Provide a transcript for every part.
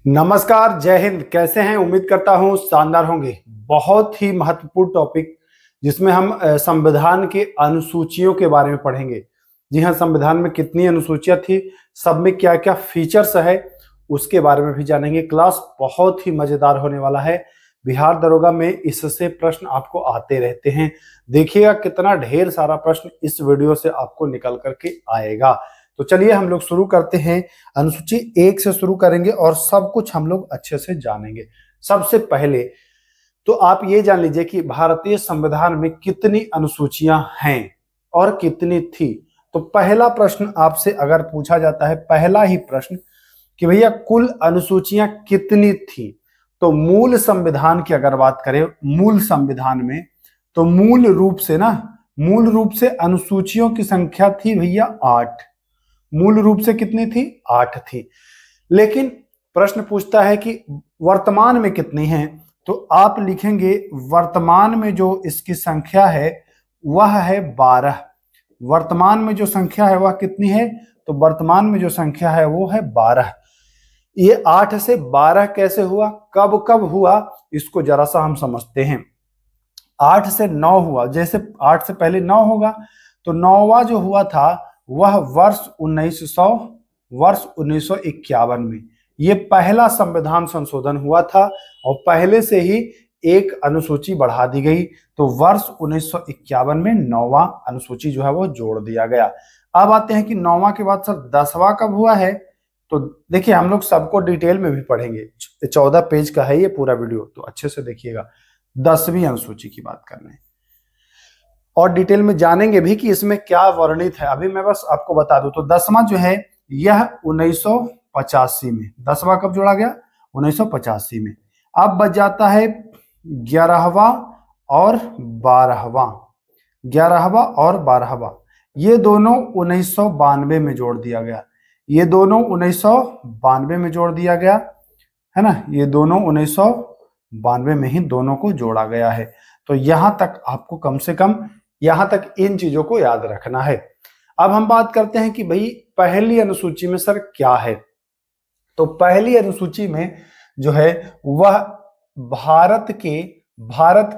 नमस्कार, जय हिंद। कैसे हैं? उम्मीद करता हूं शानदार होंगे। बहुत ही महत्वपूर्ण टॉपिक जिसमें हम संविधान की अनुसूचियों के बारे में पढ़ेंगे। जी हां, संविधान में कितनी अनुसूचियां थी, सब में क्या क्या फीचर्स है, उसके बारे में भी जानेंगे। क्लास बहुत ही मजेदार होने वाला है। बिहार दरोगा में इससे प्रश्न आपको आते रहते हैं। देखिएगा कितना ढेर सारा प्रश्न इस वीडियो से आपको निकल करके आएगा। तो चलिए हम लोग शुरू करते हैं। अनुसूची 1 से शुरू करेंगे और सब कुछ हम लोग अच्छे से जानेंगे। सबसे पहले तो आप ये जान लीजिए कि भारतीय संविधान में कितनी अनुसूचियां हैं और कितनी थी। तो पहला प्रश्न आपसे अगर पूछा जाता है, पहला ही प्रश्न कि भैया कुल अनुसूचियां कितनी थी, तो मूल संविधान की अगर बात करें, मूल संविधान में तो मूल रूप से अनुसूचियों की संख्या थी भैया 8। मूल रूप से कितनी थी? 8 थी। लेकिन प्रश्न पूछता है कि वर्तमान में कितनी है, तो आप लिखेंगे वर्तमान में जो इसकी संख्या है वह है 12। वर्तमान में जो संख्या है वह कितनी है? तो वर्तमान में जो संख्या है वो है 12। ये 8 से 12 कैसे हुआ, कब कब हुआ, इसको जरा सा हम समझते हैं। 8 से 9 हुआ, जैसे 8 से पहले 9 होगा तो 9वां जो हुआ था वह वर्ष 1951 में ये पहला संविधान संशोधन हुआ था और पहले से ही एक अनुसूची बढ़ा दी गई। तो वर्ष 1951 में 9वां अनुसूची जो है वो जोड़ दिया गया। अब आते हैं कि 9वां के बाद सर 10वां कब हुआ है। तो देखिए हम लोग सबको डिटेल में भी पढ़ेंगे। 14 पेज का है ये पूरा वीडियो, तो अच्छे से देखिएगा। 10वीं अनुसूची की बात करना है और डिटेल में जानेंगे भी कि इसमें क्या वर्णित है। अभी मैं बस आपको बता दूं तो 10वां जो है यह 1985 में, 10वां कब जोड़ा गया? 1985 में। अब बच जाता है 11वां और 12वां। 11वां और 12वां ये दोनों 1992 में जोड़ दिया गया। ये दोनों 1992 में जोड़ दिया गया है ना। ये दोनों 1992 में ही दोनों को जोड़ा गया है। तो यहां तक आपको कम से कम यहां तक इन चीजों को याद रखना है। अब हम बात करते हैं कि भाई पहली अनुसूची में सर क्या है। तो पहली अनुसूची में जो है वह भारत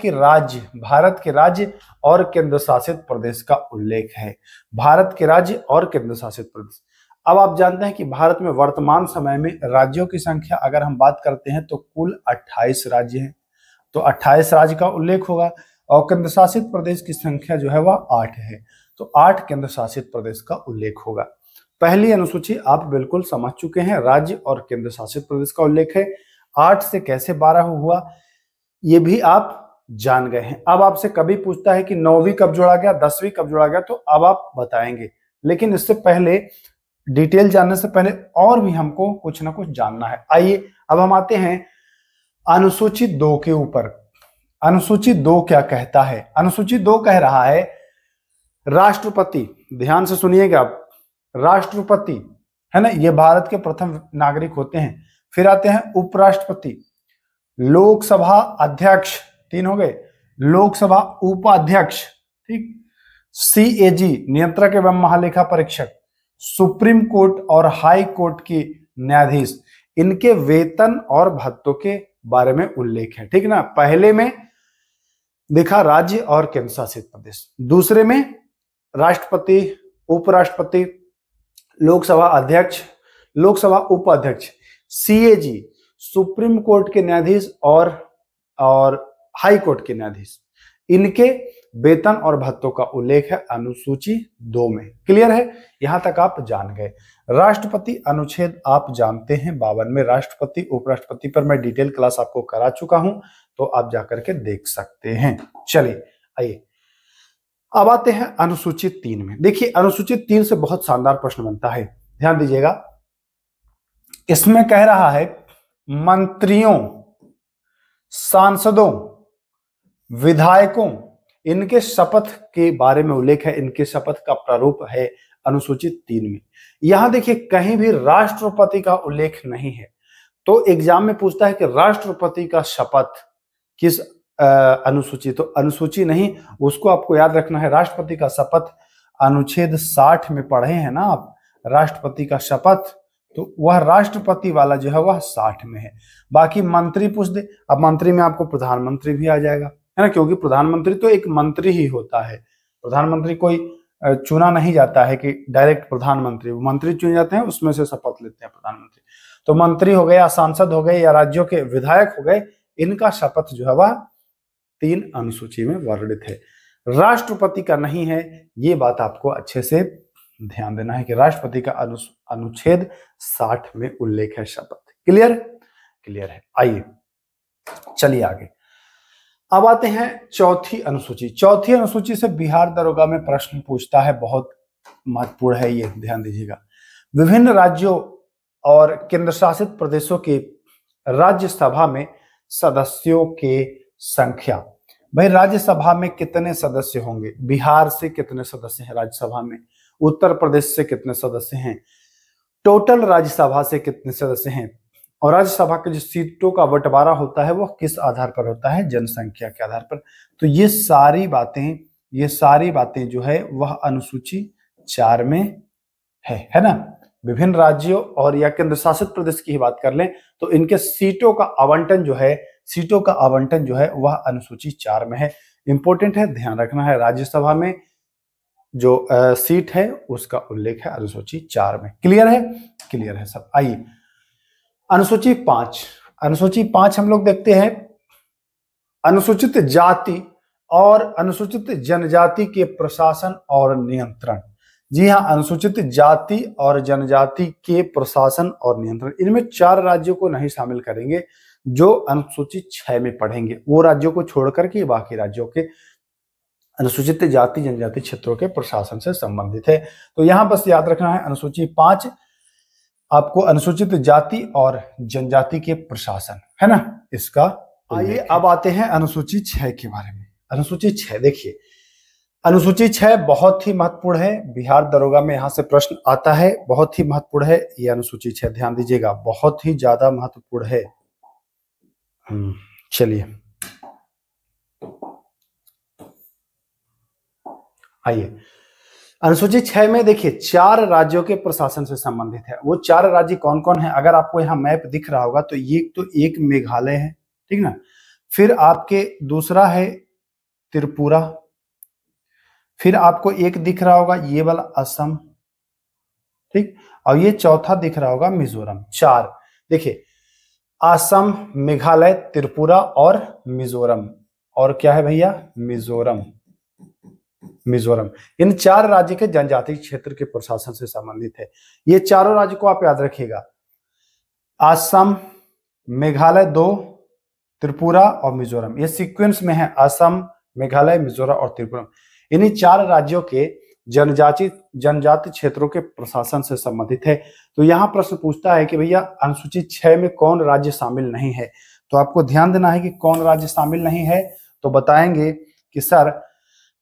के राज्य और केंद्र शासित प्रदेश का उल्लेख है। भारत के राज्य और केंद्र शासित प्रदेश। अब आप जानते हैं कि भारत में वर्तमान समय में राज्यों की संख्या अगर हम बात करते हैं तो कुल 28 राज्य हैं। तो 28 राज्य का उल्लेख होगा और केंद्र शासित प्रदेश की संख्या जो है वह 8 है। तो 8 केंद्र शासित प्रदेश का उल्लेख होगा। पहली अनुसूची आप बिल्कुल समझ चुके हैं, राज्य और केंद्र शासित प्रदेश का उल्लेख है। 8 से कैसे 12 हुआ ये भी आप जान गए हैं। अब आपसे कभी पूछता है कि 9वीं कब जोड़ा गया, 10वीं कब जोड़ा गया, तो अब आप बताएंगे। लेकिन इससे पहले डिटेल जानने से पहले और भी हमको कुछ ना कुछ जानना है। आइए अब हम आते हैं अनुसूची 2 के ऊपर। अनुसूची 2 क्या कहता है? अनुसूची 2 कह रहा है राष्ट्रपति, ध्यान से सुनिएगा आप, राष्ट्रपति है ना, ये भारत के प्रथम नागरिक होते हैं। फिर आते हैं उपराष्ट्रपति, लोकसभा अध्यक्ष, 3 हो गए, लोकसभा उपाध्यक्ष, ठीक, CAG नियंत्रक एवं महालेखा परीक्षक, सुप्रीम कोर्ट और हाई कोर्ट के न्यायाधीश, इनके वेतन और भत्तों के बारे में उल्लेख है। ठीक ना। पहले में देखा राज्य और केंद्र शासित प्रदेश, दूसरे में राष्ट्रपति, उपराष्ट्रपति, लोकसभा अध्यक्ष, लोकसभा उपाध्यक्ष, CAG सुप्रीम कोर्ट के न्यायाधीश और हाई कोर्ट के न्यायाधीश, इनके वेतन और भत्तों का उल्लेख है अनुसूची 2 में। क्लियर है? यहां तक आप जान गए। राष्ट्रपति अनुच्छेद आप जानते हैं 52 में। राष्ट्रपति उपराष्ट्रपति पर मैं डिटेल क्लास आपको करा चुका हूं, तो आप जाकर के देख सकते हैं। चलिए आइए अब आते हैं अनुसूची 3 में। देखिए अनुसूची 3 से बहुत शानदार प्रश्न बनता है, ध्यान दीजिएगा। इसमें कह रहा है मंत्रियों, सांसदों, विधायकों, इनके शपथ के बारे में उल्लेख है। इनके शपथ का प्रारूप है अनुसूची 3 में। यहां देखिए कहीं भी राष्ट्रपति का उल्लेख नहीं है। तो एग्जाम में पूछता है कि राष्ट्रपति का शपथ किस अनुसूची, तो अनुसूची नहीं, उसको आपको याद रखना है। राष्ट्रपति का शपथ अनुच्छेद 60 में पढ़े हैं ना आप, राष्ट्रपति का शपथ, तो वह राष्ट्रपति वाला जो है वह 60 में है। बाकी मंत्री पूछ दे, अब मंत्री में आपको प्रधानमंत्री भी आ जाएगा, है ना, क्योंकि प्रधानमंत्री तो एक मंत्री ही होता है। प्रधानमंत्री कोई चुना नहीं जाता है कि डायरेक्ट प्रधानमंत्री, वो मंत्री चुने जाते हैं, उसमें से शपथ लेते हैं प्रधानमंत्री। तो मंत्री हो गए या सांसद हो गए या राज्यों के विधायक हो गए, इनका शपथ जो है वह 3 अनुसूची में वर्णित है। राष्ट्रपति का नहीं है, ये बात आपको अच्छे से ध्यान देना है कि राष्ट्रपति का अनुच्छेद 60 में उल्लेख है शपथ। क्लियर? क्लियर है। आइए चलिए आगे। अब आते हैं चौथी अनुसूची। चौथी अनुसूची से बिहार दरोगा में प्रश्न पूछता है, बहुत महत्वपूर्ण है, ये ध्यान दीजिएगा। विभिन्न राज्यों और केंद्र शासित प्रदेशों के राज्यसभा में सदस्यों के संख्या। भाई राज्यसभा में कितने सदस्य होंगे? बिहार से कितने सदस्य हैं राज्यसभा में? उत्तर प्रदेश से कितने सदस्य हैं? टोटल राज्यसभा से कितने सदस्य हैं? और राज्यसभा के जो सीटों का बंटवारा होता है वो किस आधार पर होता है? जनसंख्या के आधार पर। तो ये सारी बातें जो है वह अनुसूची 4 में है ना। विभिन्न राज्यों और या केंद्र शासित प्रदेश की ही बात कर लें तो इनके सीटों का आवंटन जो है वह अनुसूची 4 में है। इंपॉर्टेंट है, ध्यान रखना है। राज्यसभा में जो सीट है उसका उल्लेख है अनुसूची 4 में। क्लियर है? क्लियर है सब। आइए अनुसूची 5 हम लोग देखते हैं। अनुसूचित जाति और अनुसूचित जनजाति के प्रशासन और नियंत्रण। जी हाँ, अनुसूचित जाति और जनजाति के प्रशासन और नियंत्रण, इनमें 4 राज्यों को नहीं शामिल करेंगे जो अनुसूची 6 में पढ़ेंगे। वो राज्यों को छोड़कर के बाकी राज्यों के अनुसूचित जाति जनजाति क्षेत्रों के प्रशासन से संबंधित है। तो यहां बस याद रखना है अनुसूची 5 आपको अनुसूचित जाति और जनजाति के प्रशासन, है ना, इसका। आइए अब आते हैं अनुसूची 6 के बारे में। अनुसूची 6 देखिए, अनुसूची 6 बहुत ही महत्वपूर्ण है। बिहार दरोगा में यहां से प्रश्न आता है, बहुत ही महत्वपूर्ण है ये अनुसूची 6, ध्यान दीजिएगा, बहुत ही ज्यादा महत्वपूर्ण है। चलिए आइए अनुसूची 6 में देखिए 4 राज्यों के प्रशासन से संबंधित है। वो 4 राज्य कौन कौन है? अगर आपको यहाँ मैप दिख रहा होगा तो एक मेघालय है, ठीक ना, फिर आपके दूसरा है त्रिपुरा, फिर आपको एक दिख रहा होगा ये वाला असम, ठीक, और ये चौथा दिख रहा होगा मिजोरम। 4 देखिए, असम, मेघालय, त्रिपुरा और मिजोरम। और क्या है भैया? मिजोरम। इन 4 राज्य के जनजातीय क्षेत्र के प्रशासन से संबंधित है। ये चारों राज्य को आप याद रखिएगा, असम, मेघालय 2, त्रिपुरा और मिजोरम, ये सीक्वेंस में है, असम, मेघालय, मिजोरम और त्रिपुरा। इन्हीं 4 राज्यों के जनजाति क्षेत्रों के प्रशासन से संबंधित है। तो यहाँ प्रश्न पूछता है कि भैया अनुसूची 6 में कौन राज्य शामिल नहीं है? तो आपको ध्यान देना है कि कौन राज्य शामिल नहीं है। तो बताएंगे कि सर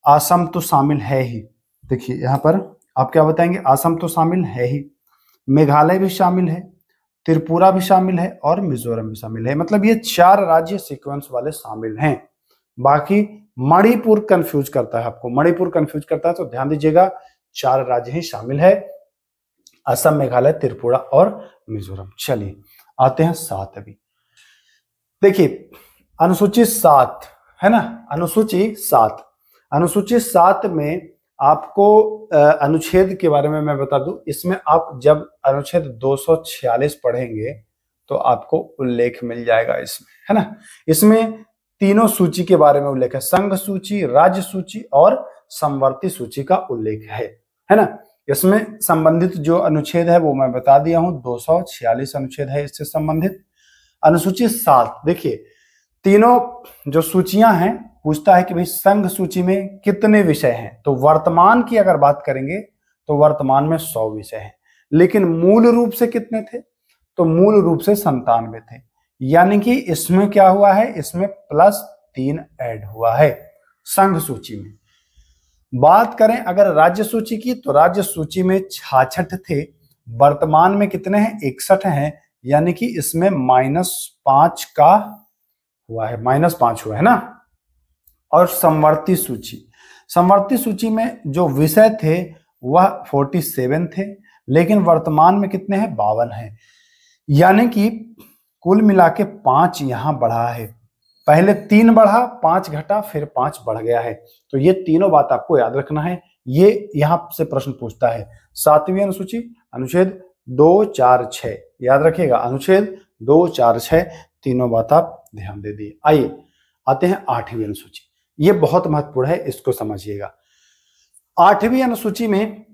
असम तो शामिल है ही। देखिए यहाँ पर आप क्या बताएंगे? असम तो शामिल है ही, मेघालय भी शामिल है, त्रिपुरा भी शामिल है और मिजोरम भी शामिल है। मतलब ये 4 राज्य सीक्वेंस वाले शामिल हैं। बाकी मणिपुर कंफ्यूज करता है आपको, मणिपुर कंफ्यूज करता है, तो ध्यान दीजिएगा 4 राज्य ही शामिल है, असम, मेघालय, त्रिपुरा और मिजोरम। चलिए आते हैं 7 अभी। देखिए अनुसूची 7 है ना, अनुसूची 7 में आपको अनुच्छेद के बारे में मैं बता दूं, इसमें आप जब अनुच्छेद 246 पढ़ेंगे तो आपको उल्लेख मिल जाएगा इसमें, है ना। इसमें तीनों सूची के बारे में उल्लेख है, संघ सूची, राज्य सूची और समवर्ती सूची का उल्लेख है ना। इसमें संबंधित जो अनुच्छेद है वो मैं बता दिया हूं, 246 अनुच्छेद है इससे संबंधित। अनुसूची 7 देखिए, तीनों जो सूचियां हैं पूछता है कि भाई संघ सूची में कितने विषय हैं। तो वर्तमान की अगर बात करेंगे तो वर्तमान में 100 विषय हैं, लेकिन मूल रूप से कितने थे? तो मूल रूप से 97 थे। यानी कि इसमें क्या हुआ है? इसमें +3 ऐड हुआ है संघ सूची में। बात करें अगर राज्य सूची की, तो राज्य सूची में 66 थे, वर्तमान में कितने हैं? 61 हैं, यानी कि इसमें -5 का हुआ है, -5 हुआ है ना। और समवर्ती सूची में जो विषय थे वह 47 थे, लेकिन वर्तमान में कितने हैं, 52 हैं। यानी कि कुल मिला के 5 यहां बढ़ा है। पहले 3 बढ़ा, 5 घटा, फिर 5 बढ़ गया है। तो ये तीनों बात आपको याद रखना है। ये यहां से प्रश्न पूछता है। 7वीं अनुसूची अनुच्छेद 2, 4, 6 याद रखिएगा, अनुच्छेद 2, 4, 6 तीनों बात आप ध्यान दे दिए। आइए आते हैं 8वीं अनुसूची। ये बहुत महत्वपूर्ण है, इसको समझिएगा। 8वीं अनुसूची में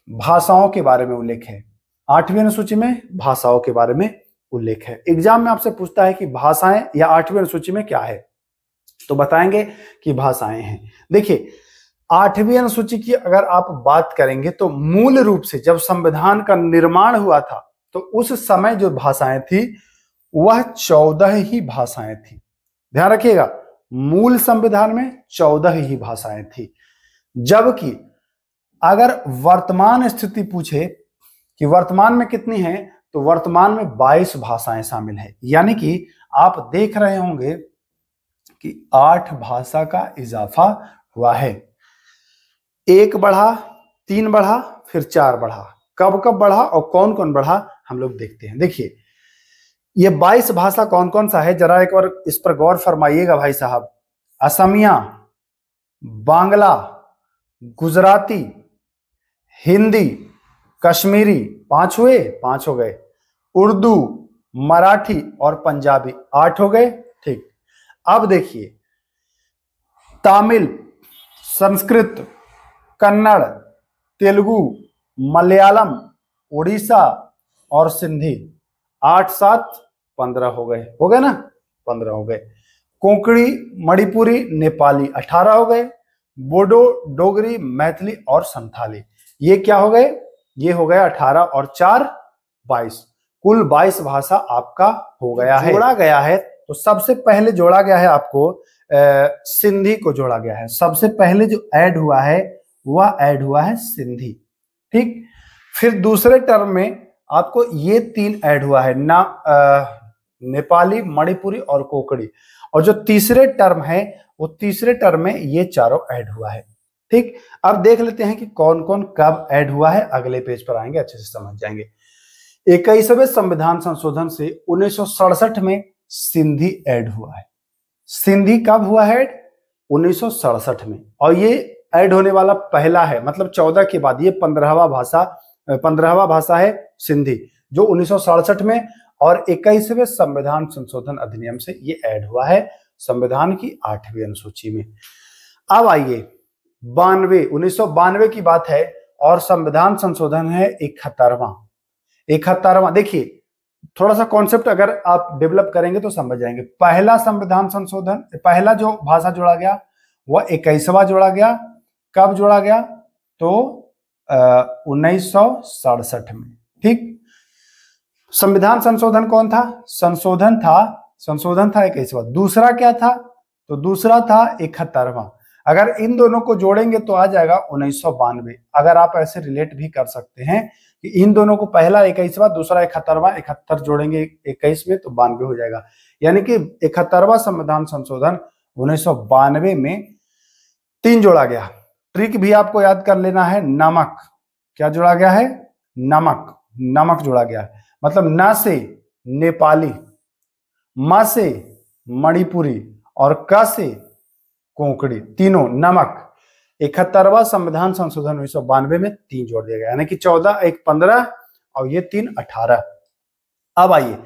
भाषाओं के बारे में उल्लेख है। 8वीं अनुसूची में भाषाओं के बारे में उल्लेख है। एग्जाम में आपसे पूछता है कि भाषाएं या 8वीं अनुसूची में क्या है, तो बताएंगे कि भाषाएं हैं। देखिए 8वीं अनुसूची की अगर आप बात करेंगे तो मूल रूप से जब संविधान का निर्माण हुआ था तो उस समय जो भाषाएं थी वह 14 ही भाषाएं थी। ध्यान रखिएगा, मूल संविधान में 14 ही भाषाएं थी। जबकि अगर वर्तमान स्थिति पूछे कि वर्तमान में कितनी है, तो वर्तमान में 22 भाषाएं शामिल है। यानी कि आप देख रहे होंगे कि 8 भाषा का इजाफा हुआ है। 1 बढ़ा, 3 बढ़ा, फिर 4 बढ़ा। कब कब बढ़ा और कौन कौन बढ़ा हम लोग देखते हैं। देखिए ये 22 भाषा कौन कौन सा है, जरा एक बार इस पर गौर फरमाइएगा भाई साहब। असमिया, बांग्ला, गुजराती, हिंदी, कश्मीरी, 5 हुए, 5 हो गए। उर्दू, मराठी और पंजाबी 8 हो गए। ठीक, अब देखिए तमिल, संस्कृत, कन्नड़, तेलुगु, मलयालम, उड़ीसा और सिंधी 8, 7, 15 हो गए। हो गए ना, 15 हो गए। कोंकणी, मणिपुरी, नेपाली 18 हो गए। बोडो, डोगरी, मैथिली और संथाली ये क्या हो गए, ये हो गया 18 और 4 22। कुल 22 भाषा आपका हो गया है। जोड़ा गया है तो सबसे पहले जोड़ा गया है आपको सिंधी को जोड़ा गया है। सबसे पहले जो ऐड हुआ है वह ऐड हुआ है सिंधी। ठीक, फिर दूसरे टर्म में आपको ये 3 ऐड हुआ है ना, नेपाली, मणिपुरी और कोंकणी। और जो तीसरे टर्म है वो तीसरे टर्म में ये चारों ऐड हुआ है। ठीक, अब देख लेते हैं कि कौन कौन कब ऐड हुआ है। अगले पेज पर आएंगे, अच्छे से समझ जाएंगे। 21वें संविधान संशोधन से 1967 में सिंधी ऐड हुआ है। सिंधी कब हुआ है? 1967 में। और ये ऐड होने वाला पहला है, मतलब 14 के बाद ये 15वां भाषा है सिंधी, जो 1967 में और 21वें संविधान संशोधन अधिनियम से ये ऐड हुआ है संविधान की 8वीं अनुसूची में। अब आइए 1992 की बात है और संविधान संशोधन है 71वां। देखिए थोड़ा सा कॉन्सेप्ट अगर आप डेवलप करेंगे तो समझ जाएंगे। पहला संविधान संशोधन, पहला जो भाषा जोड़ा गया वह 21वां जोड़ा गया। कब जोड़ा गया? तो 1967 में। ठीक, संविधान संशोधन कौन था? संशोधन था 21वां। दूसरा क्या था? तो दूसरा था 71वां। अगर इन दोनों को जोड़ेंगे तो आ जाएगा 1992। अगर आप ऐसे रिलेट भी कर सकते हैं कि इन दोनों को, पहला 21वां, दूसरा 71वां, 71 जोड़ेंगे 21 में तो 92 हो जाएगा। यानी कि 71वां संविधान संशोधन 1992 में 3 जोड़ा गया। ट्रिक भी आपको याद कर लेना है, नमक। क्या जोड़ा गया है? नमक जोड़ा गया है। मतलब न से नेपाली, म से मणिपुरी और क से कोंकणी, तीनों नमक। 71वां संविधान संशोधन 1992 में 3 जोड़ दिया गया, यानी कि 14, 1, 15 और ये 3, 18। अब आइए,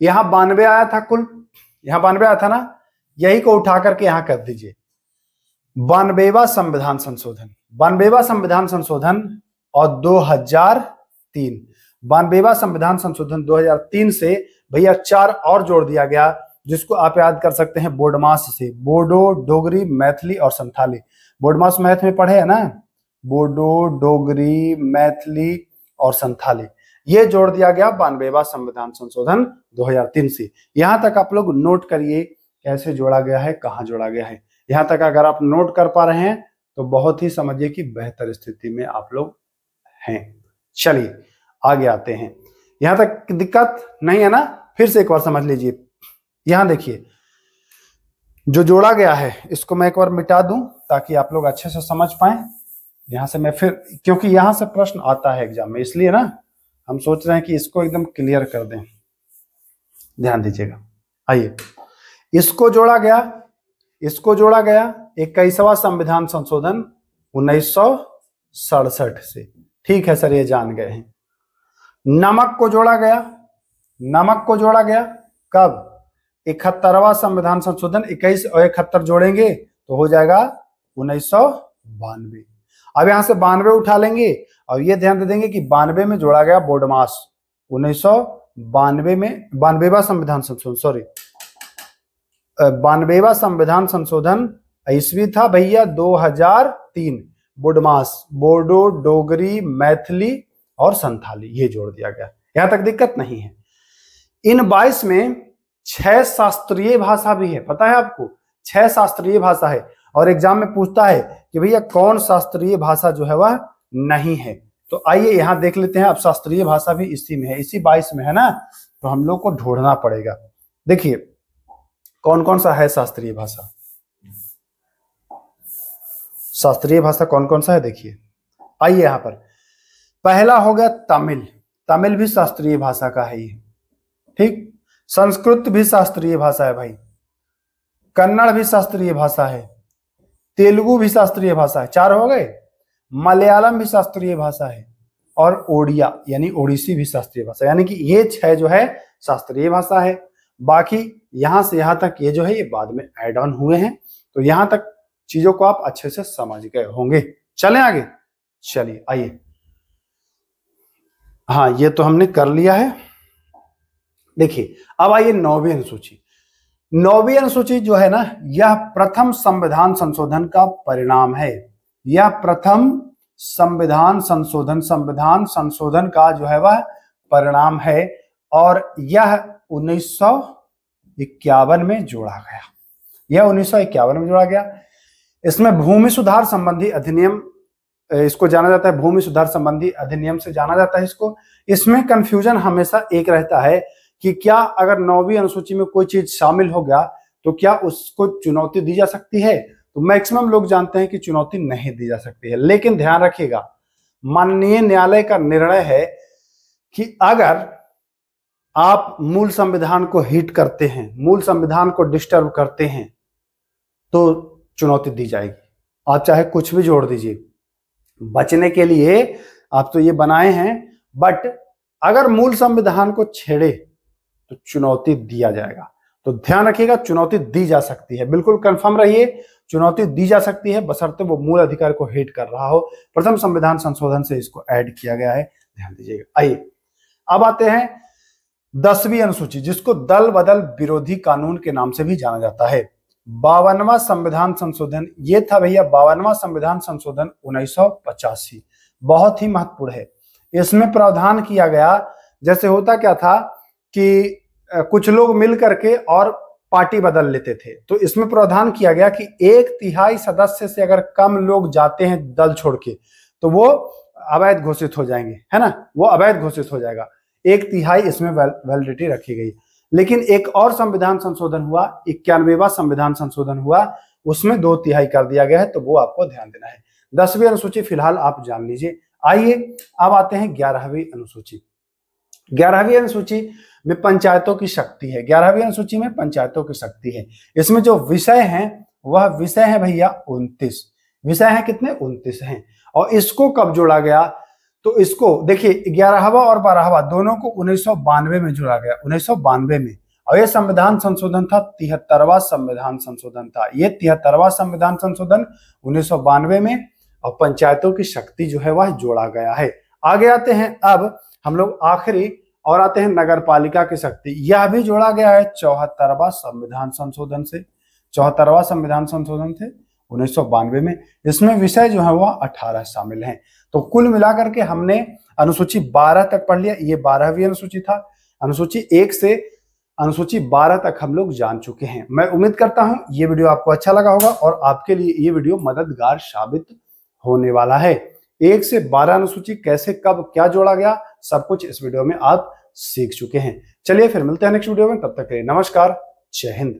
यहां 92 आया था कुल, यहां 92 आया था ना, यही को उठा करके यहां कर दीजिए 92वां संविधान संशोधन। 92वां संविधान संशोधन और 2003। 92वां संविधान संशोधन 2003 से भैया 4 और जोड़ दिया गया, जिसको आप याद कर सकते हैं बोडमास से। बोडो, डोगरी, मैथिली और संथाली। बोडमास मैथ में पढ़े है ना, बोडो, डोगरी, मैथिली और संथाली, ये जोड़ दिया गया 92वां संविधान संशोधन 2003 से। यहां तक आप लोग नोट करिए कैसे जोड़ा गया है, कहां जोड़ा गया है। यहां तक अगर आप नोट कर पा रहे हैं तो बहुत ही समझिए कि बेहतर स्थिति में आप लोग हैं। चलिए आगे आते हैं। यहां तक दिक्कत नहीं है ना? फिर से एक बार समझ लीजिए। यहां देखिए जो जोड़ा गया है इसको मैं एक बार मिटा दूं ताकि आप लोग अच्छे से समझ पाए। यहां से मैं फिर, क्योंकि यहां से प्रश्न आता है एग्जाम में, इसलिए ना हम सोच रहे हैं कि इसको एकदम क्लियर कर दें, ध्यान दीजिएगा। आइए, इसको जोड़ा गया, इसको जोड़ा गया 21वां संविधान संशोधन 1967 से। ठीक है सर, ये जान गए हैं। नमक को जोड़ा गया, नमक को जोड़ा गया कब? 71वां संविधान संशोधन, 21 और 71 जोड़ेंगे तो हो जाएगा 1992। अब यहां से 92 उठा लेंगे और ये ध्यान दे देंगे कि 92 में जोड़ा गया बोडमास। 1992 में 92वां संविधान संशोधन, सॉरी 92वां संविधान संशोधन ईस्वी था भैया 2003। बोडमास, बोडो, डोगरी, मैथिली और संथाली, ये जोड़ दिया गया। यहां तक दिक्कत नहीं है। इन 22 में 6 शास्त्रीय भाषा भी है, पता है आपको? 6 शास्त्रीय भाषा है और एग्जाम में पूछता है कि भैया कौन शास्त्रीय भाषा जो है वह नहीं है। तो आइए यहां देख लेते हैं। अब शास्त्रीय भाषा भी इसी में है, इसी 22 में है ना, तो हम लोग को ढूंढना पड़ेगा। देखिए कौन कौन सा है शास्त्रीय भाषा। शास्त्रीय भाषा कौन कौन सा है देखिए। आइए यहां पर पहला हो गया तमिल, तमिल भी शास्त्रीय भाषा का है ये, ठीक। संस्कृत भी शास्त्रीय भाषा है भाई, कन्नड़ भी शास्त्रीय भाषा है, तेलुगु भी शास्त्रीय भाषा है, 4 हो गए। मलयालम भी शास्त्रीय भाषा है और ओडिया यानी ओडिसी भी शास्त्रीय भाषा, यानी कि ये 6 जो है शास्त्रीय भाषा है। बाकी यहां से यहां तक ये जो है ये बाद में ऐड ऑन हुए हैं, तो यहां तक चीजों को आप अच्छे से समझ गए होंगे। चलें आगे, चलिए आइए। हाँ, ये तो हमने कर लिया है। देखिए अब आइए 9वीं अनुसूची। 9वीं अनुसूची जो है ना, यह प्रथम संविधान संशोधन का परिणाम है। यह प्रथम संविधान संशोधन का जो है वह परिणाम है और यह 1951 में जोड़ा गया। यह 1951 में जोड़ा गया। इसमें भूमि सुधार संबंधी अधिनियम, इसको जाना जाता है भूमि सुधार संबंधी अधिनियम से जाना जाता है इसको। इसमें कंफ्यूजन हमेशा एक रहता है कि क्या अगर 9वीं अनुसूची में कोई चीज शामिल हो गया तो क्या उसको चुनौती दी जा सकती है? तो मैक्सिमम लोग जानते हैं कि चुनौती नहीं दी जा सकती है, लेकिन ध्यान रखिएगा माननीय न्यायालय का निर्णय है कि अगर आप मूल संविधान को हिट करते हैं, मूल संविधान को डिस्टर्ब करते हैं तो चुनौती दी जाएगी। आप चाहे कुछ भी जोड़ दीजिए, बचने के लिए आप तो ये बनाए हैं, बट अगर मूल संविधान को छेड़े तो चुनौती दिया जाएगा। तो ध्यान रखिएगा, चुनौती दी जा सकती है, बिल्कुल कंफर्म रहिए, चुनौती दी जा सकती है बशर्ते वो मूल अधिकार को हिट कर रहा हो। प्रथम संविधान संशोधन से इसको ऐड किया गया है, ध्यान दीजिएगा। आइए अब आते हैं 10वीं अनुसूची, जिसको दल बदल विरोधी कानून के नाम से भी जाना जाता है। 52वां संविधान संशोधन, ये था भैया 52वां संविधान संशोधन 1985, बहुत ही महत्वपूर्ण है। इसमें प्रावधान किया गया, जैसे होता क्या था कि कुछ लोग मिल करके और पार्टी बदल लेते थे, तो इसमें प्रावधान किया गया कि 1/3 सदस्य से अगर कम लोग जाते हैं दल छोड़ के तो वो अवैध घोषित हो जाएंगे, है ना, वो अवैध घोषित हो जाएगा। 1/3 इसमें वैलिडिटी रखी गई। लेकिन एक और संविधान संशोधन हुआ, 91वां संविधान संशोधन हुआ, उसमें 2/3 कर दिया गया है, तो वो आपको ध्यान देना है। 10वीं अनुसूची फिलहाल आप जान लीजिए। आइए अब आते हैं 11वीं अनुसूची। 11वीं अनुसूची में पंचायतों की शक्ति है। 11वीं अनुसूची में पंचायतों की शक्ति है। इसमें जो विषय हैं वह विषय है भैया 29 विषय हैं। कितने? 29 हैं। और इसको कब जोड़ा गया? तो इसको देखिए 11वां और 12वां दोनों को 1992 में जोड़ा गया, 1992 में। और ये संविधान संशोधन था 73वां संविधान संशोधन था। ये 73वां संविधान संशोधन 1992 में, और पंचायतों की शक्ति जो है वह जोड़ा गया है। आगे आते हैं अब हम लोग आखिरी और आते हैं नगर पालिका की शक्ति। यह भी जोड़ा गया है 74वां संविधान संशोधन से। 74वां संविधान संशोधन थे 1992 में। इसमें विषय जो है वह 18 शामिल हैं। तो कुल मिलाकर के हमने अनुसूची 12 तक पढ़ लिया। ये 12वीं अनुसूची था। अनुसूची 1 से अनुसूची 12 तक हम लोग जान चुके हैं। मैं उम्मीद करता हूं ये वीडियो आपको अच्छा लगा होगा और आपके लिए ये वीडियो मददगार साबित होने वाला है। 1 से 12 अनुसूची कैसे, कब, क्या जोड़ा गया, सब कुछ इस वीडियो में आप सीख चुके हैं। चलिए फिर मिलते हैं नेक्स्ट वीडियो में, तब तक के लिए नमस्कार, जय हिंद।